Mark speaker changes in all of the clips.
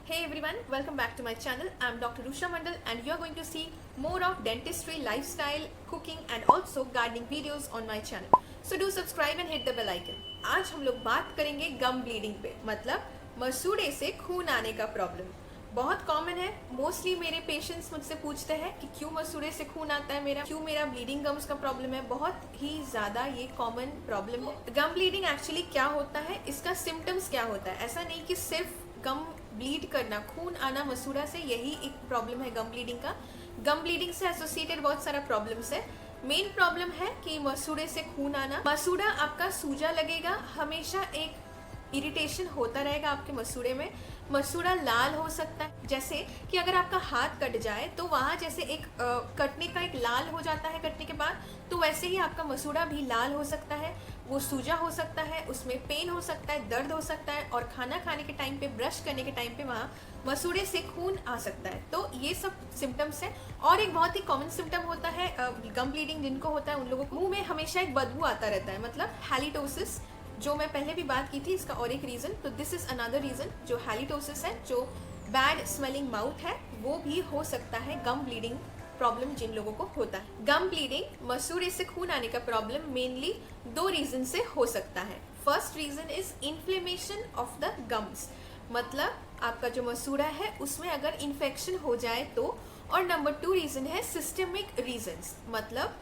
Speaker 1: Hey everyone, welcome back to my channel. I'm Dr. Rusha Mandal and you are going to see more of dentistry, lifestyle, cooking and also gardening videos on my channel. So do subscribe and hit the bell icon. आज हम लोग बात करेंगे गम bleeding पे, मतलब मसूड़े से खून आने का प्रॉब्लम। बहुत कॉमन है, मोस्टली मेरे पेशेंट्स मुझसे पूछते हैं कि क्यों मसूड़े से खून आता है मेरा, क्यों मेरा ब्लीडिंग गम्स का प्रॉब्लम है। बहुत ही ज़्यादा ये कॉमन प्रॉब्लम है। गम ब्लीडिंग एक्चुअली क्या होता है, इसका सिम्टम्स क्या होता है। ऐसा नहीं कि सिर्फ गम ब्लीड करना, खून आना मसूड़ा से, यही एक प्रॉब्लम है गम ब्लीडिंग का। गम ब्लीडिंग से एसोसिएटेड बहुत सारा प्रॉब्लम्स है। मेन प्रॉब्लम है कि मसूड़े से खून आना। मसूड़ा आपका सूजा लगेगा, हमेशा एक इरिटेशन होता रहेगा आपके मसूड़े में। मसूड़ा लाल हो सकता है, जैसे कि अगर आपका हाथ कट जाए तो वहाँ जैसे एक कटने का एक लाल हो जाता है कटने के बाद, तो वैसे ही आपका मसूड़ा भी लाल हो सकता है, वो सूजा हो सकता है, उसमें पेन हो सकता है, दर्द हो सकता है और खाना खाने के टाइम पे, ब्रश करने के टाइम पे वहाँ मसूड़े से खून आ सकता है। तो ये सब सिम्टम्स हैं। और एक बहुत ही कॉमन सिम्टम होता है गम ब्लीडिंग जिनको होता है उन लोगों को मुंह में हमेशा एक बदबू आता रहता है, मतलब हैलिटोसिस, जो मैं पहले भी बात की थी, इसका और एक रीज़न। तो दिस इज़ अनदर रीज़न, जो हैलिटोसिस है, जो बैड स्मेलिंग माउथ है, वो भी हो सकता है गम ब्लीडिंग प्रॉब्लम जिन लोगों को होता है। गम ब्लीडिंग, मसूड़े से खून आने का प्रॉब्लम मेनली दो रीज़न से हो सकता है। First reason is inflammation of the gums, मतलब आपका जो मसूड़ा है उसमें अगर इन्फेक्शन हो जाए तो। और नंबर टू रीज़न है सिस्टमिक रीजंस, मतलब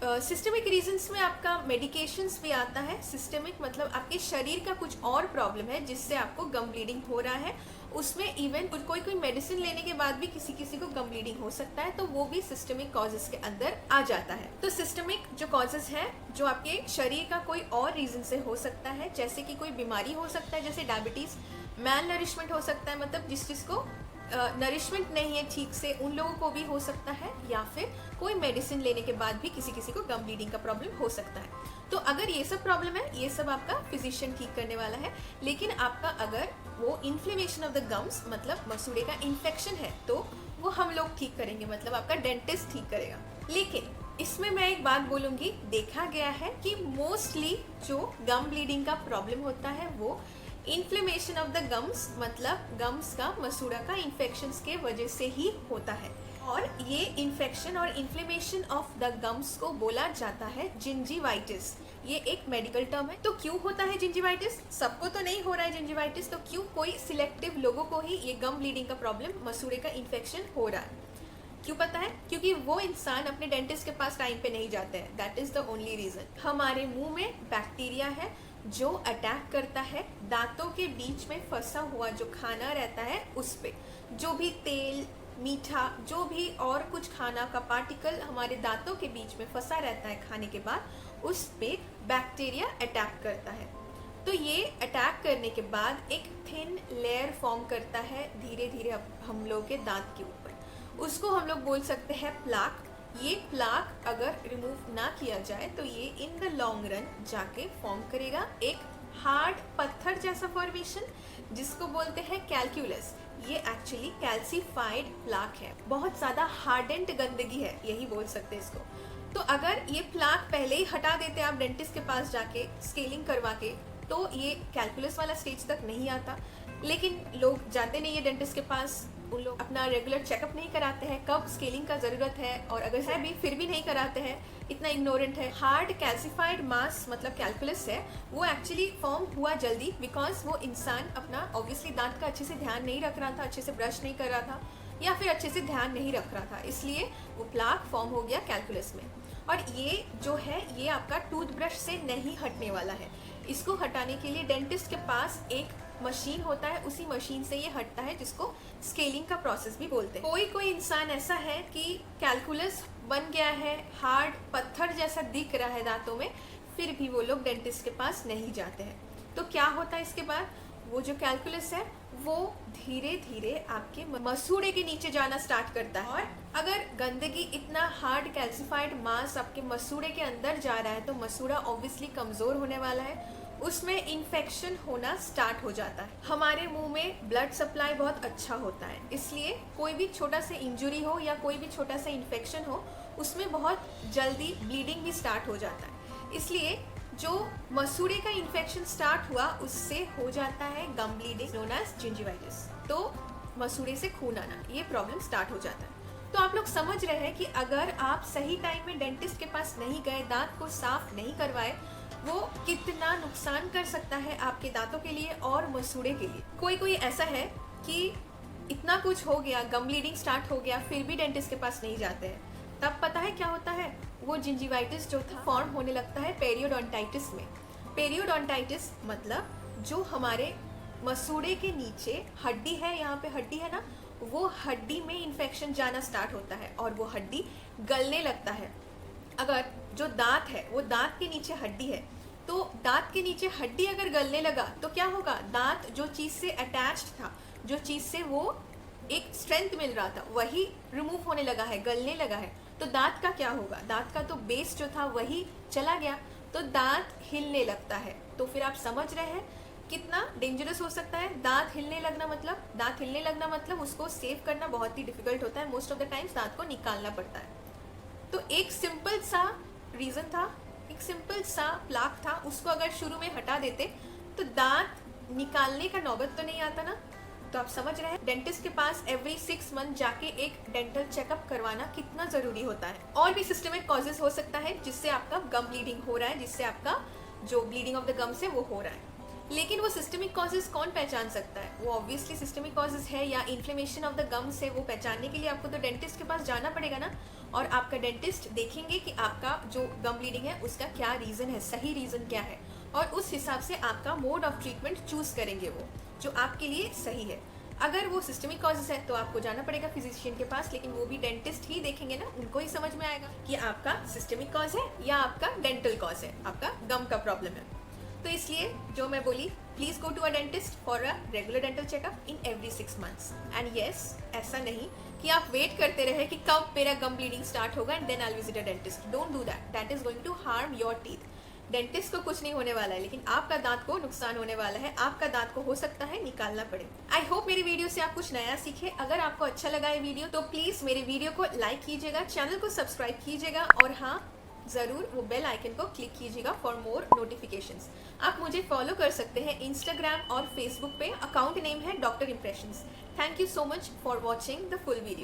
Speaker 1: सिस्टमिक रीजंस में आपका मेडिकेशंस भी आता है। सिस्टमिक मतलब आपके शरीर का कुछ और प्रॉब्लम है जिससे आपको गम ब्लीडिंग हो रहा है, उसमें इवन कोई मेडिसिन लेने के बाद भी किसी किसी को गम ब्लीडिंग हो सकता है, तो वो भी सिस्टमिक कॉजेस के अंदर आ जाता है। तो सिस्टमिक जो कॉजेस है, जो आपके शरीर का कोई और रीजन से हो सकता है, जैसे कि कोई बीमारी हो सकता है, जैसे डायबिटीज, मैल नरिशमेंट हो सकता है, मतलब जिसको नरिशमेंट नहीं है ठीक से, उन लोगों को भी हो सकता है, या फिर कोई मेडिसिन लेने के बाद भी किसी किसी को गम ब्लीडिंग का प्रॉब्लम हो सकता है। तो अगर ये सब प्रॉब्लम है, ये सब आपका फिजिशियन ठीक करने वाला है। लेकिन आपका अगर वो इन्फ्लेमेशन ऑफ द गम्स, मतलब मसूड़े का इन्फेक्शन है, तो वो हम लोग ठीक करेंगे, मतलब आपका डेंटिस्ट ठीक करेगा। लेकिन इसमें मैं एक बात बोलूँगी, देखा गया है कि मोस्टली जो गम ब्लीडिंग का प्रॉब्लम होता है वो इन्फ्लेमेशन ऑफ द गम्स, मतलब गम्स का, मसूड़ा का इन्फेक्शंस के वजह से ही होता है। और ये इन्फेक्शन और इन्फ्लेमेशन ऑफ द गम्स को बोला जाता है जिंजीवाइटिस। ये एक मेडिकल टर्म है। तो क्यों होता है जिंजीवाइटिस? सबको तो नहीं हो रहा है जिंजीवाइटिस, तो क्यों कोई सिलेक्टिव लोगों को ही ये गम ब्लीडिंग का प्रॉब्लम, मसूड़े का इन्फेक्शन हो रहा है? क्यों पता है? क्योंकि वो इंसान अपने डेंटिस्ट के पास टाइम पे नहीं जाते हैं। That is the only reason. हमारे मुंह में बैक्टीरिया है जो अटैक करता है दांतों के बीच में फंसा हुआ जो खाना रहता है उस पे, जो भी तेल, मीठा, जो भी और कुछ खाना का पार्टिकल हमारे दांतों के बीच में फंसा रहता है खाने के बाद, उस पे बैक्टीरिया अटैक करता है। तो ये अटैक करने के बाद एक थिन लेयर फॉर्म करता है धीरे धीरे हम लोग के दांत के ऊपर। उसको हम लोग बोल सकते हैं प्लाक। ये प्लाक अगर रिमूव ना किया जाए तो ये इन द लॉन्ग रन जाके फॉर्म करेगा एक हार्ड पत्थर जैसा फॉर्मेशन, जिसको बोलते हैं कैल्कुलस। ये एक्चुअली कैल्सीफाइड प्लाक है, बहुत ज़्यादा हार्डेंड गंदगी है, यही बोल सकते हैं इसको। तो अगर ये प्लाक पहले ही हटा देते आप डेंटिस्ट के पास जाके स्केलिंग करवा के, तो ये कैल्कुलस वाला स्टेज तक नहीं आता। लेकिन लोग जाते नहीं है डेंटिस्ट के पास, उन लोग अपना रेगुलर चेकअप नहीं कराते हैं कब स्केलिंग का ज़रूरत है, और अगर है भी फिर भी नहीं कराते हैं, इतना इग्नोरेंट है। हार्ड कैल्सीफाइड मास मतलब कैल्कुलस है, वो एक्चुअली फॉर्म हुआ जल्दी बिकॉज वो इंसान अपना ऑब्वियसली दांत का अच्छे से ध्यान नहीं रख रहा था, अच्छे से ब्रश नहीं कर रहा था, या फिर अच्छे से ध्यान नहीं रख रहा था, इसलिए वो प्लाक फॉर्म हो गया कैल्कुलस में। और ये जो है ये आपका टूथब्रश से नहीं हटने वाला है। इसको हटाने के लिए डेंटिस्ट के पास एक मशीन होता है, उसी मशीन से ये हटता है, जिसको स्केलिंग का प्रोसेस भी बोलते हैं। कोई इंसान ऐसा है कि कैल्कुलस बन गया है, हार्ड पत्थर जैसा दिख रहा है दांतों में, फिर भी वो लोग डेंटिस्ट के पास नहीं जाते हैं। तो क्या होता है इसके बाद? वो जो कैल्कुलस है वो धीरे धीरे आपके मसूड़े के नीचे जाना स्टार्ट करता है। और अगर गंदगी, इतना हार्ड कैल्सीफाइड मास आपके मसूड़े के अंदर जा रहा है, तो मसूड़ा ऑब्वियसली कमज़ोर होने वाला है, उसमें इन्फेक्शन होना स्टार्ट हो जाता है। हमारे मुंह में ब्लड सप्लाई बहुत अच्छा होता है, इसलिए कोई भी छोटा सा इंजुरी हो या कोई भी छोटा सा इन्फेक्शन हो, उसमें बहुत जल्दी ब्लीडिंग भी स्टार्ट हो जाता है। इसलिए जो मसूड़े का इन्फेक्शन स्टार्ट हुआ उससे हो जाता है गम ब्लीडिंग, नोन एज जिंजिवाइटिस। तो मसूड़े से खून आना, ये प्रॉब्लम स्टार्ट हो जाता है। तो आप लोग समझ रहे हैं कि अगर आप सही टाइम में डेंटिस्ट के पास नहीं गए, दांत को साफ नहीं करवाए, वो कितना नुकसान कर सकता है आपके दांतों के लिए और मसूड़े के लिए। कोई ऐसा है कि इतना कुछ हो गया, गम ब्लीडिंग स्टार्ट हो गया, फिर भी डेंटिस्ट के पास नहीं जाते हैं। तब पता है क्या होता है, वो जिंजिवाइटिस जो था फॉर्म होने लगता है पेरियोडोंटाइटिस में। पेरियोडोंटाइटिस मतलब जो हमारे मसूड़े के नीचे हड्डी है, यहाँ पे हड्डी है ना, वो हड्डी में इन्फेक्शन जाना स्टार्ट होता है और वो हड्डी गलने लगता है। अगर जो दांत है वो दांत के नीचे हड्डी है, तो दांत के नीचे हड्डी अगर गलने लगा तो क्या होगा, दांत जो चीज़ से अटैच्ड था, जो चीज़ से वो एक स्ट्रेंथ मिल रहा था, वही रिमूव होने लगा है, गलने लगा है। तो दांत का क्या होगा, दांत का तो बेस जो था वही चला गया, तो दांत हिलने लगता है। तो फिर आप समझ रहे हैं कितना डेंजरस हो सकता है। दांत हिलने लगना मतलब उसको सेव करना बहुत ही डिफिकल्ट होता है। मोस्ट ऑफ द टाइम्स दांत को निकालना पड़ता है। तो एक सिंपल सा रीज़न था, एक सिंपल सा प्लाक था, उसको अगर शुरू में हटा देते तो दांत निकालने का नौबत तो नहीं आता ना। तो आप समझ रहे हैं डेंटिस्ट के पास एवरी 6 मंथ जाके एक डेंटल चेकअप करवाना कितना ज़रूरी होता है। और भी सिस्टमिक कॉजेज हो सकता है जिससे आपका गम ब्लीडिंग हो रहा है, जिससे आपका जो ब्लीडिंग ऑफ द गम्स है वो हो रहा है। लेकिन वो सिस्टमिक कॉजेज कौन पहचान सकता है, वो ऑब्वियसली सिस्टमिक कॉजेज है या इन्फ्लेमेशन ऑफ द गम्स है, वो पहचानने के लिए आपको तो डेंटिस्ट के पास जाना पड़ेगा ना। और आपका डेंटिस्ट देखेंगे कि आपका जो गम ब्लीडिंग है उसका क्या रीज़न है, सही रीज़न क्या है, और उस हिसाब से आपका मोड ऑफ ट्रीटमेंट चूज करेंगे वो जो आपके लिए सही है। अगर वो सिस्टमिक कॉजेज है तो आपको जाना पड़ेगा फिजिशियन के पास, लेकिन वो भी डेंटिस्ट ही देखेंगे ना, उनको ही समझ में आएगा कि आपका सिस्टमिक कॉज है या आपका डेंटल कॉज है, आपका गम का प्रॉब्लम है। तो इसलिए जो मैं बोली, please go to a dentist for a regular dental checkup in every 6 months। And yes, ऐसा नहीं कि आप वेट करते रहे कि कब मेरा गम ब्लीडिंग स्टार्ट होगा and then I will visit a dentist. Don't do that, that is going to harm your teeth. Dentist को कुछ नहीं होने वाला है, लेकिन आपका दांत को नुकसान होने वाला है, आपका दांत को हो सकता है निकालना पड़े। आई होप मेरी वीडियो से आप कुछ नया सीखे। अगर आपको अच्छा लगा ये वीडियो तो प्लीज मेरे वीडियो को लाइक कीजिएगा, चैनल को सब्सक्राइब कीजिएगा, और हाँ ज़रूर वो बेल आइकन को क्लिक कीजिएगा फॉर मोर नोटिफिकेशंस। आप मुझे फॉलो कर सकते हैं इंस्टाग्राम और फेसबुक पे, अकाउंट नेम है doctor impressions. Thank you so much for watching the full video.